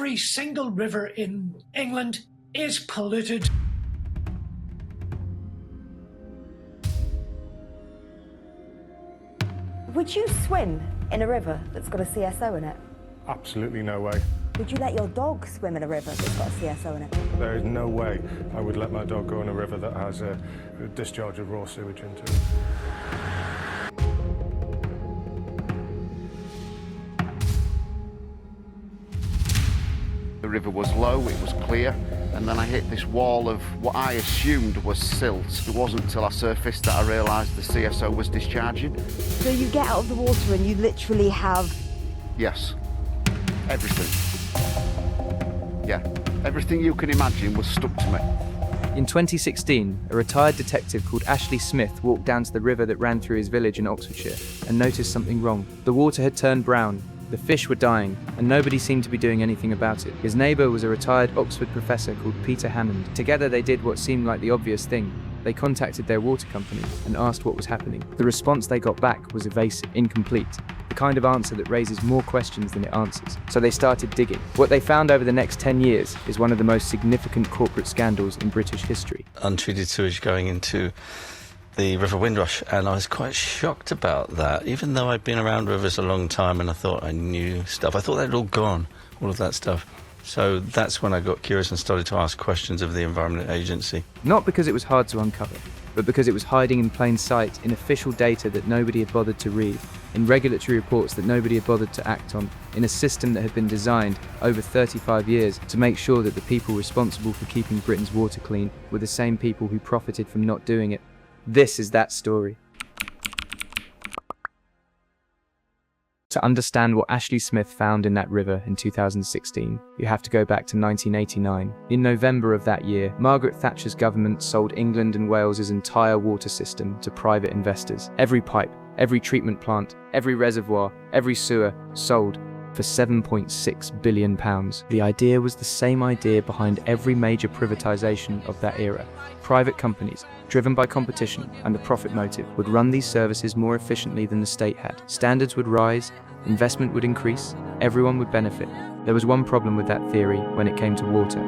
every single river in England is polluted. Would you swim in a river that's got a CSO in it? Absolutely no way. Would you let your dog swim in a river that's got a CSO in it? There is no way I would let my dog go in a river that has a discharge of raw sewage into it. The river was low, it was clear, and then I hit this wall of what I assumed was silt. It wasn't until I surfaced that I realised the CSO was discharging. So you get out of the water and you literally have... Yes. Everything. Yeah. Everything you can imagine was stuck to me. In 2016, a retired detective called Ashley Smith walked down to the river that ran through his village in Oxfordshire and noticed something wrong. The water had turned brown, the fish were dying, and nobody seemed to be doing anything about it. His neighbour was a retired Oxford professor called Peter Hammond. Together they did what seemed like the obvious thing. They contacted their water company and asked what was happening. The response they got back was evasive, incomplete, the kind of answer that raises more questions than it answers. So they started digging. What they found over the next 10 years is one of the most significant corporate scandals in British history. Untreated sewage going into the River Windrush, and I was quite shocked about that, even though I'd been around rivers a long time and I thought I knew stuff. I thought they'd all gone, all of that stuff. So that's when I got curious and started to ask questions of the Environment Agency. Not because it was hard to uncover, but because it was hiding in plain sight in official data that nobody had bothered to read, in regulatory reports that nobody had bothered to act on, in a system that had been designed over 35 years to make sure that the people responsible for keeping Britain's water clean were the same people who profited from not doing it. This is that story. To understand what Ashley Smith found in that river in 2016, you have to go back to 1989. In November of that year, Margaret Thatcher's government sold England and Wales's entire water system to private investors. Every pipe, every treatment plant, every reservoir, every sewer sold for £7.6 billion. The idea was the same idea behind every major privatization of that era. Private companies, driven by competition and the profit motive, would run these services more efficiently than the state had. Standards would rise, investment would increase, everyone would benefit. There was one problem with that theory when it came to water.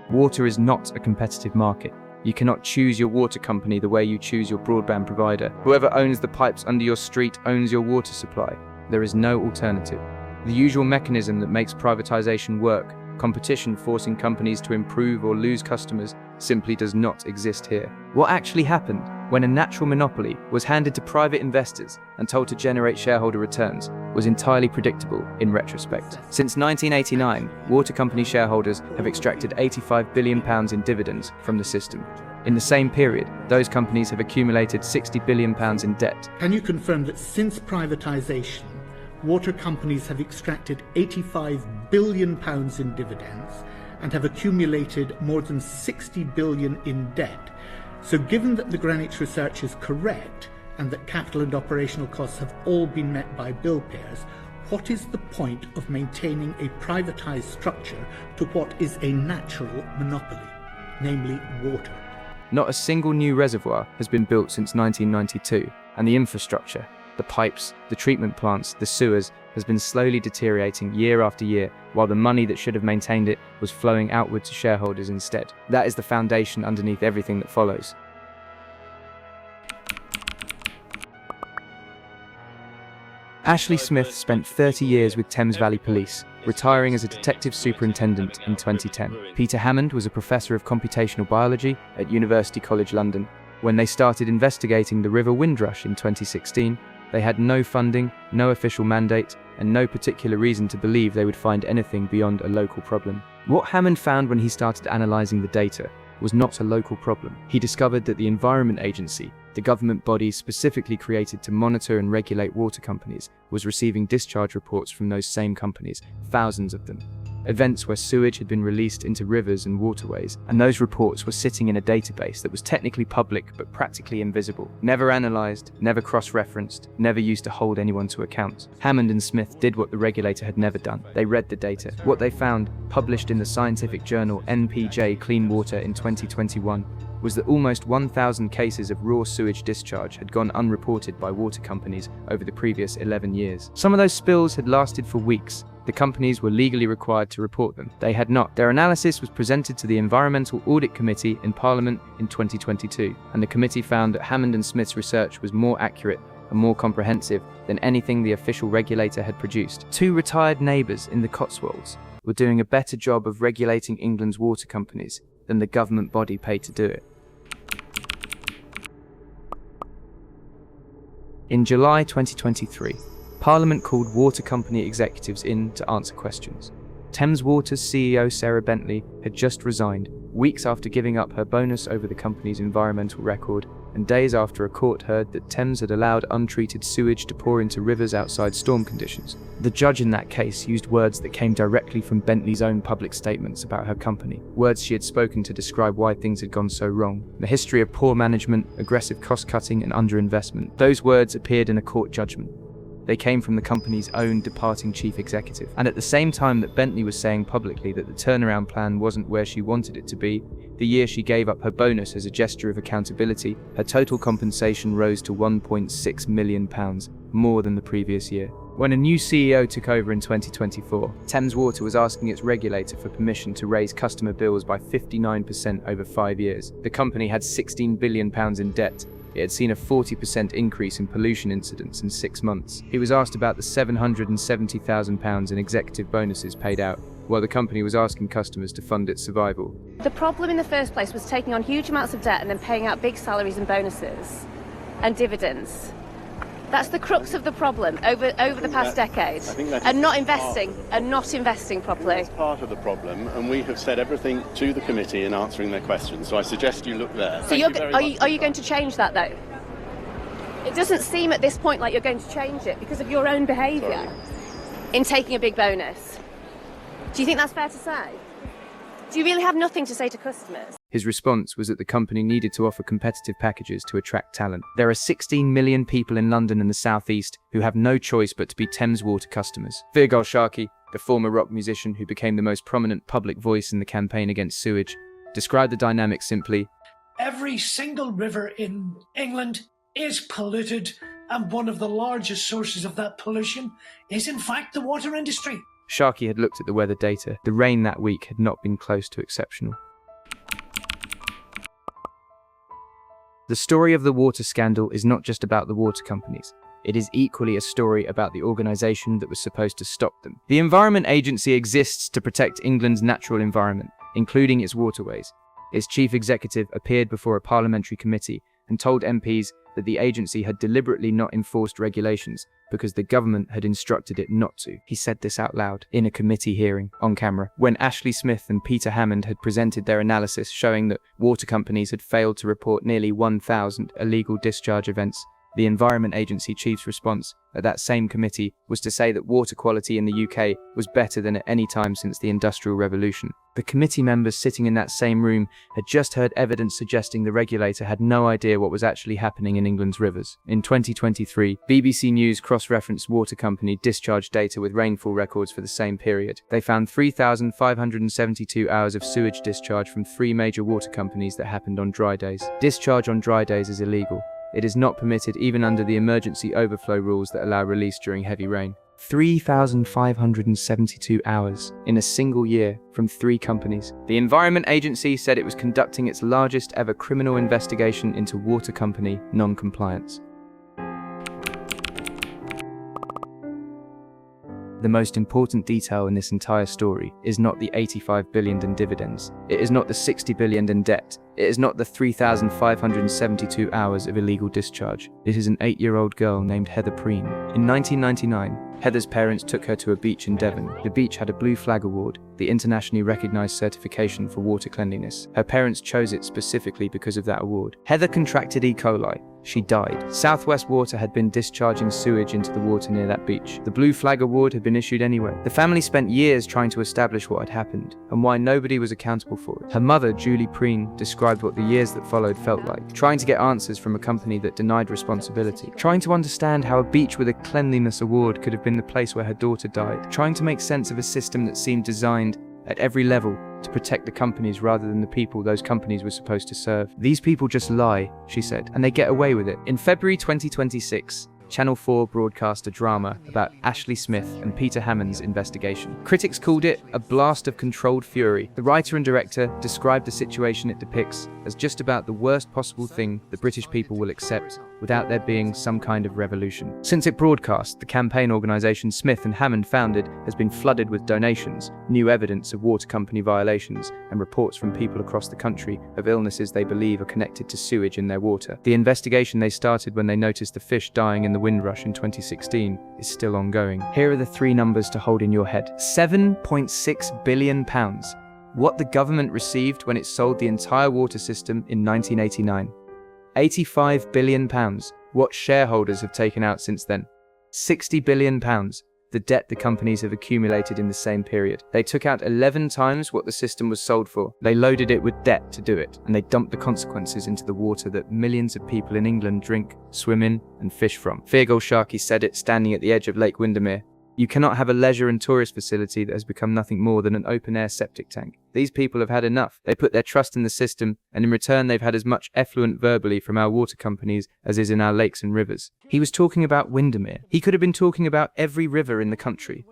Water is not a competitive market. You cannot choose your water company the way you choose your broadband provider. Whoever owns the pipes under your street owns your water supply. There is no alternative. The usual mechanism that makes privatization work, competition forcing companies to improve or lose customers, simply does not exist here. What actually happened when a natural monopoly was handed to private investors and told to generate shareholder returns was entirely predictable in retrospect. Since 1989, water company shareholders have extracted £85 billion in dividends from the system. In the same period, those companies have accumulated £60 billion in debt. Can you confirm that since privatisation, water companies have extracted £85 billion in dividends and have accumulated more than £60 billion in debt? So given that the Greenwich research is correct and that capital and operational costs have all been met by bill payers, what is the point of maintaining a privatised structure to what is a natural monopoly, namely water? Not a single new reservoir has been built since 1992, and the infrastructure, the pipes, the treatment plants, the sewers, has been slowly deteriorating year after year, while the money that should have maintained it was flowing outward to shareholders instead. That is the foundation underneath everything that follows. Ashley Smith spent 30 years with Thames Valley Police, retiring as a detective superintendent in 2010. Peter Hammond was a professor of computational biology at University College London. When they started investigating the River Windrush in 2016, they had no funding, no official mandate, and no particular reason to believe they would find anything beyond a local problem. What Hammond found when he started analysing the data was not a local problem. He discovered that the Environment Agency, the government body specifically created to monitor and regulate water companies, was receiving discharge reports from those same companies, thousands of them. Events where sewage had been released into rivers and waterways, and those reports were sitting in a database that was technically public but practically invisible, never analysed, never cross-referenced, never used to hold anyone to account. Hammond and Smith did what the regulator had never done. They read the data. What they found, published in the scientific journal NPJ Clean Water in 2021, was that almost 1,000 cases of raw sewage discharge had gone unreported by water companies over the previous 11 years. Some of those spills had lasted for weeks. The companies were legally required to report them. They had not. Their analysis was presented to the Environmental Audit Committee in Parliament in 2022, and the committee found that Hammond and Smith's research was more accurate and more comprehensive than anything the official regulator had produced. Two retired neighbours in the Cotswolds were doing a better job of regulating England's water companies than the government body paid to do it. In July 2023, Parliament called water company executives in to answer questions. Thames Water's CEO Sarah Bentley had just resigned, weeks after giving up her bonus over the company's environmental record, and days after a court heard that Thames had allowed untreated sewage to pour into rivers outside storm conditions. The judge in that case used words that came directly from Bentley's own public statements about her company, words she had spoken to describe why things had gone so wrong. The history of poor management, aggressive cost-cutting and underinvestment. Those words appeared in a court judgment. They came from the company's own departing chief executive. And at the same time that Bentley was saying publicly that the turnaround plan wasn't where she wanted it to be, the year she gave up her bonus as a gesture of accountability, her total compensation rose to £1.6 million, more than the previous year. When a new CEO took over in 2024, Thames Water was asking its regulator for permission to raise customer bills by 59% over 5 years. The company had £16 billion in debt. It had seen a 40% increase in pollution incidents in 6 months. He was asked about the £770,000 in executive bonuses paid out, while the company was asking customers to fund its survival. The problem in the first place was taking on huge amounts of debt and then paying out big salaries and bonuses and dividends. That's the crux of the problem over the past decade. And not investing properly. That's part of the problem, and we have said everything to the committee in answering their questions. So I suggest you look there. So are you going to change that though? It doesn't seem at this point like you're going to change it because of your own behaviour in taking a big bonus. Do you think that's fair to say? Do you really have nothing to say to customers? His response was that the company needed to offer competitive packages to attract talent. There are 16 million people in London and the South East who have no choice but to be Thames Water customers. Virgil Sharkey, the former rock musician who became the most prominent public voice in the campaign against sewage, described the dynamic simply: every single river in England is polluted, and one of the largest sources of that pollution is in fact the water industry. Sharkey had looked at the weather data. The rain that week had not been close to exceptional. The story of the water scandal is not just about the water companies. It is equally a story about the organisation that was supposed to stop them. The Environment Agency exists to protect England's natural environment, including its waterways. Its chief executive appeared before a parliamentary committee and told MPs that the agency had deliberately not enforced regulations because the government had instructed it not to. He said this out loud in a committee hearing on camera when Ashley Smith and Peter Hammond had presented their analysis showing that water companies had failed to report nearly 1,000 illegal discharge events. The Environment Agency chief's response at that same committee was to say that water quality in the UK was better than at any time since the Industrial Revolution. The committee members sitting in that same room had just heard evidence suggesting the regulator had no idea what was actually happening in England's rivers. In 2023, BBC News cross-referenced water company discharge data with rainfall records for the same period. They found 3,572 hours of sewage discharge from 3 major water companies that happened on dry days. Discharge on dry days is illegal. It is not permitted even under the emergency overflow rules that allow release during heavy rain. 3,572 hours in a single year from 3 companies. The Environment Agency said it was conducting its largest ever criminal investigation into water company non-compliance. The most important detail in this entire story is not the 85 billion in dividends. It is not the 60 billion in debt. It is not the 3,572 hours of illegal discharge. It is an 8-year-old girl named Heather Preen. In 1999, Heather's parents took her to a beach in Devon. The beach had a Blue Flag Award, the internationally recognized certification for water cleanliness. Her parents chose it specifically because of that award. Heather contracted E. coli. She died. Southwest Water had been discharging sewage into the water near that beach. The Blue Flag Award had been issued anyway. The family spent years trying to establish what had happened and why nobody was accountable for it. Her mother, Julie Preen, described what the years that followed felt like, trying to get answers from a company that denied responsibility, trying to understand how a beach with a cleanliness award could have been the place where her daughter died, trying to make sense of a system that seemed designed at every level to protect the companies rather than the people those companies were supposed to serve. These people just lie, she said, and they get away with it. In February 2026, Channel 4 broadcast a drama about Ashley Smith and Peter Hammond's investigation. Critics called it a blast of controlled fury. The writer and director described the situation it depicts as just about the worst possible thing the British people will accept without there being some kind of revolution. Since it broadcast, the campaign organisation Smith and Hammond founded has been flooded with donations, new evidence of water company violations, and reports from people across the country of illnesses they believe are connected to sewage in their water. The investigation they started when they noticed the fish dying in the Windrush in 2016 is still ongoing. Here are the three numbers to hold in your head. £7.6 billion. What the government received when it sold the entire water system in 1989. £85 billion. What shareholders have taken out since then. £60 billion. The debt the companies have accumulated in the same period. They took out 11 times what the system was sold for. They loaded it with debt to do it, and they dumped the consequences into the water that millions of people in England drink, swim in, and fish from. Feargal Sharkey said it standing at the edge of Lake Windermere. You cannot have a leisure and tourist facility that has become nothing more than an open-air septic tank. These people have had enough. They put their trust in the system, and in return they've had as much effluent verbally from our water companies as is in our lakes and rivers. He was talking about Windermere. He could have been talking about every river in the country.